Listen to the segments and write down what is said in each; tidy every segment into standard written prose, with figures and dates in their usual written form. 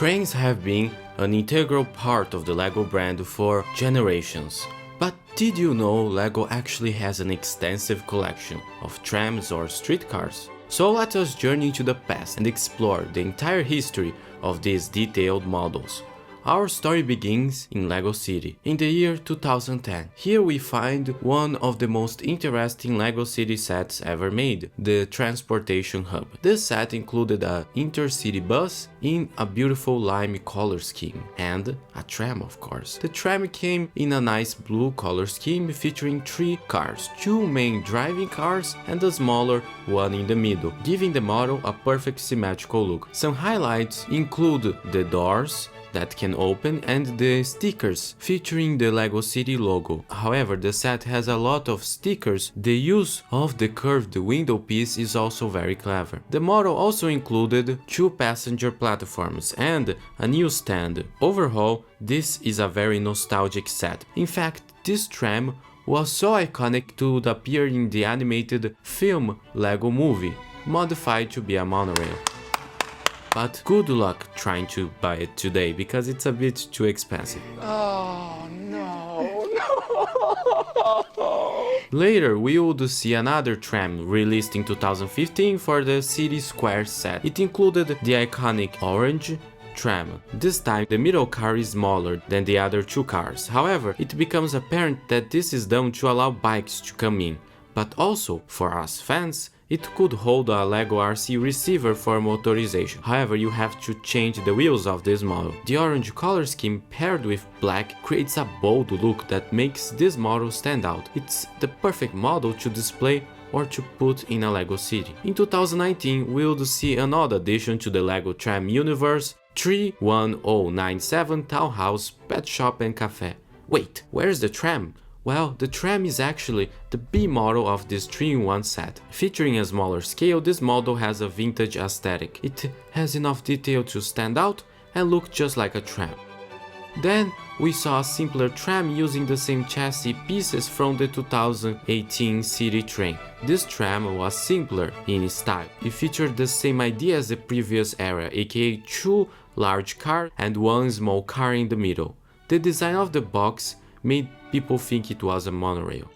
Trains have been an integral part of the LEGO brand for generations. But did you know LEGO actually has an extensive collection of trams or streetcars? So let us journey into the past and explore the entire history of these detailed models. Our story begins in LEGO City, in the year 2010. Here we find one of the most interesting LEGO City sets ever made, the Transportation Hub. This set included an intercity bus in a beautiful lime color scheme, and a tram of course. The tram came in a nice blue color scheme featuring 3 cars, 2 main driving cars and a smaller one in the middle, giving the model a perfect symmetrical look. Some highlights include the doors that can open and the stickers featuring the LEGO City logo. However, the set has a lot of stickers. The use of the curved window piece is also very clever. The model also included 2 passenger platforms and a new stand. Overall, this is a very nostalgic set. In fact, this tram was so iconic to appear in the animated film LEGO Movie, modified to be a monorail. But good luck trying to buy it today, because it's a bit too expensive. Oh, no. Later, we would see another tram released in 2015 for the City Square set. It included the iconic orange tram. This time, the middle car is smaller than the other 2 cars. However, it becomes apparent that this is done to allow bikes to come in. But also, for us fans, it could hold a LEGO RC receiver for motorization. However, you have to change the wheels of this model. The orange color scheme paired with black creates a bold look that makes this model stand out. It's the perfect model to display or to put in a LEGO city. In 2019, we will see another addition to the LEGO Tram universe, 31097 Townhouse Pet Shop and Cafe. Wait, where's the tram? Well, the tram is actually the B model of this 3-in-1 set. Featuring a smaller scale, this model has a vintage aesthetic. It has enough detail to stand out and look just like a tram. Then we saw a simpler tram using the same chassis pieces from the 2018 City train. This tram was simpler in style. It featured the same idea as the previous era, aka 2 large cars and 1 small car in the middle. The design of the box made people think it was a monorail.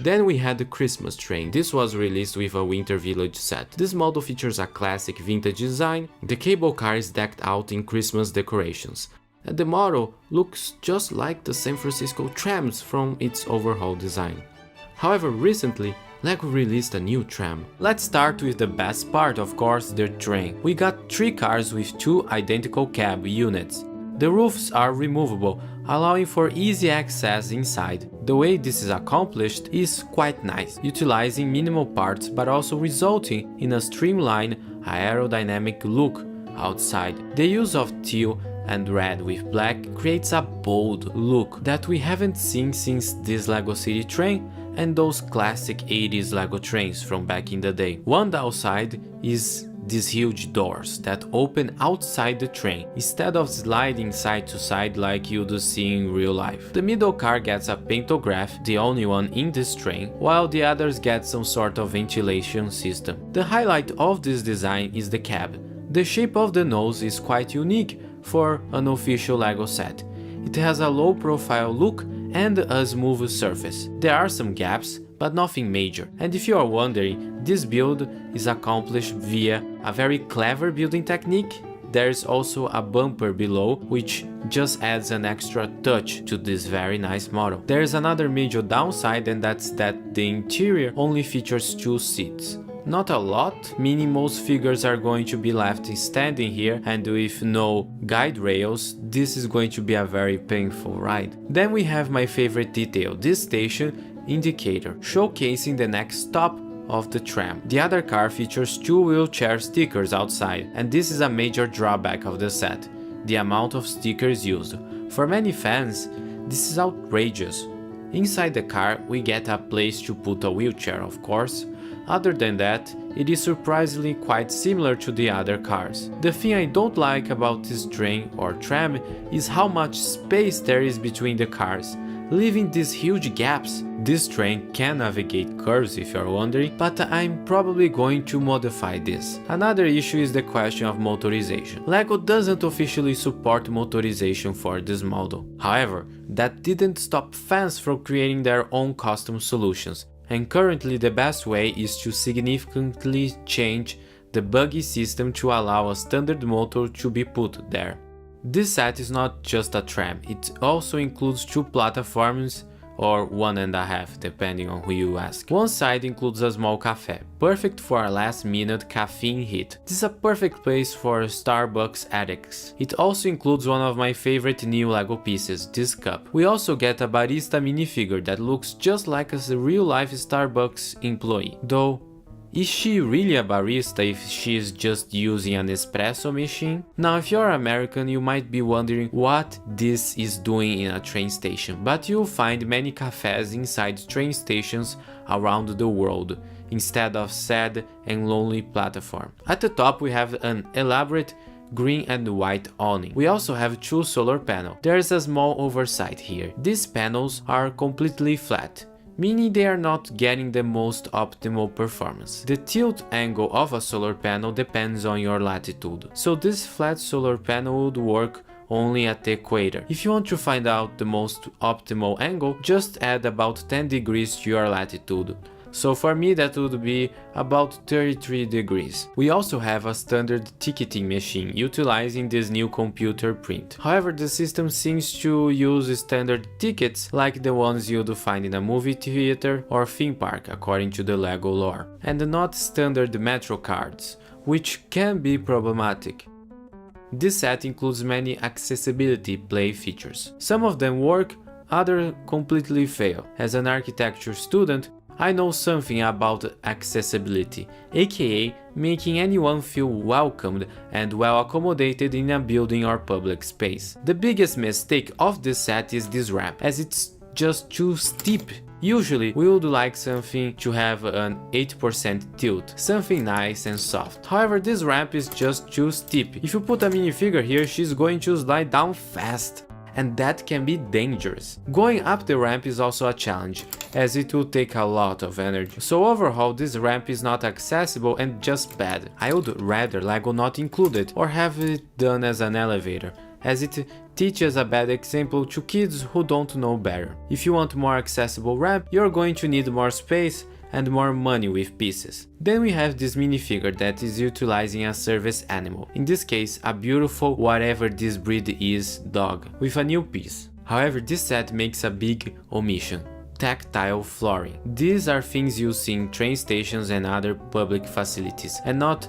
Then we had the Christmas train. This was released with a Winter Village set. This model features a classic vintage design. The cable car is decked out in Christmas decorations, and the model looks just like the San Francisco trams from its overhaul design. However, recently, LEGO released a new tram. Let's start with the best part, of course, the train. We got 3 cars with 2 identical cab units. The roofs are removable, allowing for easy access inside. The way this is accomplished is quite nice, utilizing minimal parts but also resulting in a streamlined aerodynamic look outside. The use of teal and red with black creates a bold look that we haven't seen since this LEGO City train and those classic 80s LEGO trains from back in the day. One downside is these huge doors that open outside the train, instead of sliding side to side like you'd see in real life. The middle car gets a pantograph, the only one in this train, while the others get some sort of ventilation system. The highlight of this design is the cab. The shape of the nose is quite unique for an official LEGO set. It has a low profile look and a smooth surface. There are some gaps, but nothing major. And if you are wondering, this build is accomplished via a very clever building technique. There's also a bumper below, which just adds an extra touch to this very nice model. There's another major downside, and that's that the interior only features 2 seats. Not a lot, meaning most figures are going to be left standing here, and with no guide rails, this is going to be a very painful ride. Then we have my favorite detail, this station indicator, showcasing the next stop of the tram. The other car features 2 wheelchair stickers outside, and this is a major drawback of the set, the amount of stickers used. For many fans, this is outrageous. Inside the car, we get a place to put a wheelchair, of course. Other than that, it is surprisingly quite similar to the other cars. The thing I don't like about this train or tram is how much space there is between the cars. leaving these huge gaps. This train can navigate curves if you're wondering, but I'm probably going to modify this. Another issue is the question of motorization. LEGO doesn't officially support motorization for this model. However, that didn't stop fans from creating their own custom solutions, and currently the best way is to significantly change the buggy system to allow a standard motor to be put there. This set is not just a tram, it also includes 2 platforms, or 1.5 depending on who you ask. One side includes a small cafe, perfect for a last minute caffeine hit. This is a perfect place for Starbucks addicts. It also includes one of my favorite new LEGO pieces, this cup. We also get a barista minifigure that looks just like a real life Starbucks employee, though is she really a barista if she is just using an espresso machine? Now, if you're American, you might be wondering what this is doing in a train station, but you'll find many cafes inside train stations around the world, instead of sad and lonely platform. At the top we have an elaborate green and white awning. We also have 2 solar panels. There's a small oversight here. These panels are completely flat, meaning they are not getting the most optimal performance. The tilt angle of a solar panel depends on your latitude, so this flat solar panel would work only at the equator. If you want to find out the most optimal angle, just add about 10 degrees to your latitude. So for me that would be about 33 degrees. We also have a standard ticketing machine utilizing this new computer print. However, the system seems to use standard tickets like the ones you'd find in a movie theater or theme park according to the LEGO lore, and not standard Metro cards, which can be problematic. This set includes many accessibility play features. Some of them work, others completely fail. As an architecture student, I know something about accessibility, aka making anyone feel welcomed and well accommodated in a building or public space. The biggest mistake of this set is this ramp, as it's just too steep. Usually we would like something to have an 8% tilt, something nice and soft. However, this ramp is just too steep. If you put a minifigure here, she's going to slide down fast, and that can be dangerous. Going up the ramp is also a challenge, as it will take a lot of energy. So overall, this ramp is not accessible and just bad. I would rather LEGO not include it or have it done as an elevator, as it teaches a bad example to kids who don't know better. If you want more accessible ramp, you're going to need more space and more money with pieces. Then we have this minifigure that is utilizing a service animal, in this case a beautiful whatever this breed is dog, with a new piece. However, this set makes a big omission: tactile flooring. These are things you see in train stations and other public facilities, and not.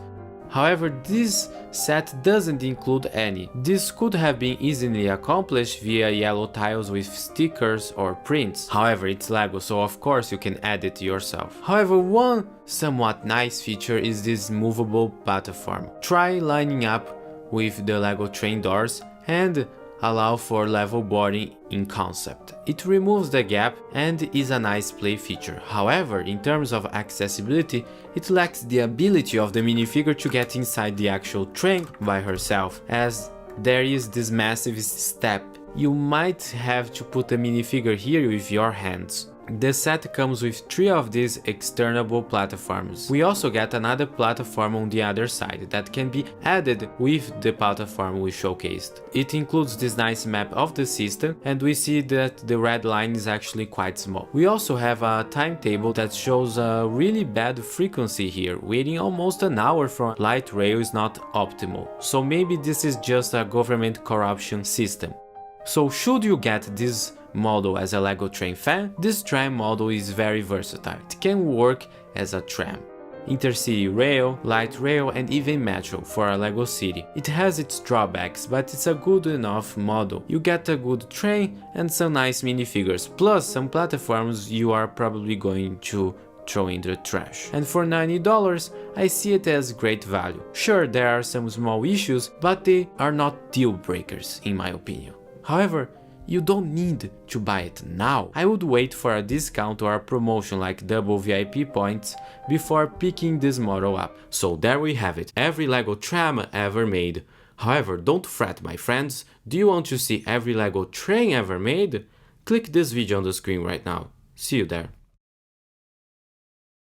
However, this set doesn't include any. This could have been easily accomplished via yellow tiles with stickers or prints. However, it's LEGO, so of course you can add it yourself. However, one somewhat nice feature is this movable platform. Try lining up with the LEGO train doors and allow for level boarding in concept. It removes the gap and is a nice play feature. However, in terms of accessibility, it lacks the ability of the minifigure to get inside the actual train by herself, as there is this massive step. You might have to put the minifigure here with your hands. The set comes with 3 of these externable platforms. We also get another platform on the other side that can be added with the platform we showcased. It includes this nice map of the system, and we see that the red line is actually quite small. We also have a timetable that shows a really bad frequency here. Waiting almost an hour for light rail is not optimal, so maybe this is just a government corruption system. So should you get this model as a LEGO train fan? This tram model is very versatile. It can work as a tram, intercity rail, light rail, and even metro for a LEGO city. It has its drawbacks, but it's a good enough model. You get a good train and some nice minifigures, plus some platforms you are probably going to throw in the trash. And for $90, I see it as great value. Sure, there are some small issues, but they are not deal breakers in my opinion. However, you don't need to buy it now. I would wait for a discount or a promotion like double VIP points before picking this model up. So there we have it, every LEGO tram ever made. However, don't fret my friends, do you want to see every LEGO train ever made? Click this video on the screen right now. See you there.